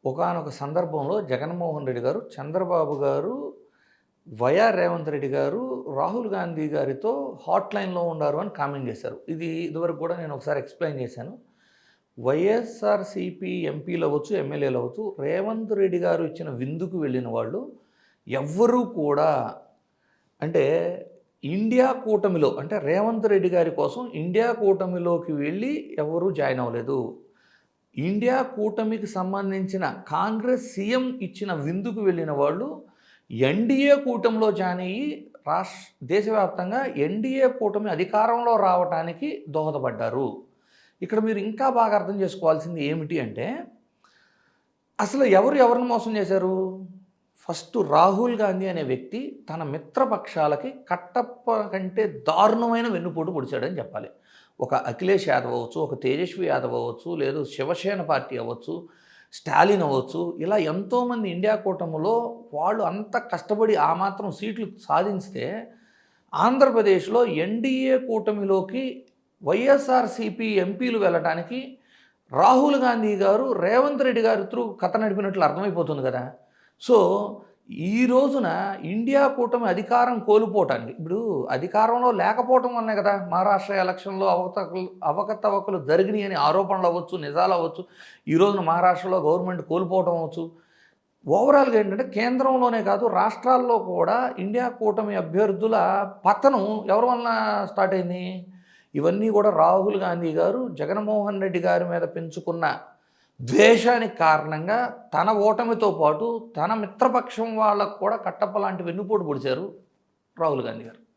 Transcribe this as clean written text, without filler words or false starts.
ఒకానొక సందర్భంలో జగన్మోహన్ రెడ్డి గారు, చంద్రబాబు గారు, రేవంత్ రెడ్డి గారు, రాహుల్ గాంధీ గారితో హాట్‌లైన్‌లో ఉండారు అని కామెంట్ చేశారు. ఇది ఇదివరకు కూడా నేను ఒకసారి ఎక్స్‌ప్లెయిన్ చేశాను. వైఎస్ఆర్‌సీపీ ఎంపీలవ్వచ్చు, ఎమ్మెల్యేలవ్వచ్చు, రేవంత్ రెడ్డి గారు ఇచ్చిన విందుకు వెళ్ళిన వాళ్ళు ఎవ్వరూ కూడా అంటే ఇండియా కూటమిలో అంటే రేవంత్ రెడ్డి గారి కోసం ఇండియా కూటమిలోకి వెళ్ళి ఎవరూ జాయిన్ అవ్వలేదు. ఇండియా కూటమికి సంబంధించిన కాంగ్రెస్ సీఎం ఇచ్చిన విందుకు వెళ్ళిన వాళ్ళు ఎన్డీఏ కూటమిలో జాయిన్ అయ్యి దేశవ్యాప్తంగా ఎన్డీఏ కూటమి అధికారంలో రావటానికి దోహదపడ్డారు. ఇక్కడ మీరు ఇంకా బాగా అర్థం చేసుకోవాల్సింది ఏమిటి అంటే అసలు ఎవరిని మోసం చేశారు? ఫస్ట్ రాహుల్ గాంధీ అనే వ్యక్తి తన మిత్రపక్షాలకి కట్టప్ప కంటే దారుణమైన వెన్నుపోటు పొడిచాడని చెప్పాలి. ఒక అఖిలేష్ యాదవ్ అవ్వచ్చు, ఒక తేజస్వి యాదవ్ అవ్వచ్చు, లేదు శివసేన పార్టీ అవ్వచ్చు, స్టాలిన్ అవ్వచ్చు, ఇలా ఎంతోమంది ఇండియా కూటమిలో వాళ్ళు అంత కష్టపడి ఆ మాత్రం సీట్లు సాధించితే ఆంధ్రప్రదేశ్లో ఎన్డీఏ కూటమిలోకి వైఎస్ఆర్‌సీపీ ఎంపీలు వెళ్ళడానికి రాహుల్ గాంధీ గారు రేవంత్ రెడ్డి గారి త్రూ కథ నడిపినట్లు అర్థమైపోతుంది కదా. సో ఈ రోజున ఇండియా కూటమి అధికారం కోల్పోవటానికి ఇప్పుడు అధికారంలో లేకపోవటం వల్లనే కదా మహారాష్ట్ర ఎలక్షన్లో అవకతవకలు జరిగినాయి అని ఆరోపణలు అవ్వచ్చు, నిజాలు అవ్వచ్చు, ఈ రోజున మహారాష్ట్రలో గవర్నమెంట్ కోల్పోవటం అవ్వచ్చు. ఓవరాల్గా ఏంటంటే కేంద్రంలోనే కాదు రాష్ట్రాల్లో కూడా ఇండియా కూటమి అభ్యర్థుల పతనం ఎవరి వలన స్టార్ట్ అయింది? ఇవన్నీ కూడా రాహుల్ గాంధీ గారు జగన్మోహన్ రెడ్డి గారి మీద పెంచుకున్న ద్వేషానికి కారణంగా తన ఓటమితో పాటు తన మిత్రపక్షం వాళ్ళకు కూడా కట్టప్ప లాంటి వెన్నుపోటు పొడిచారు రాహుల్ గాంధీ గారు.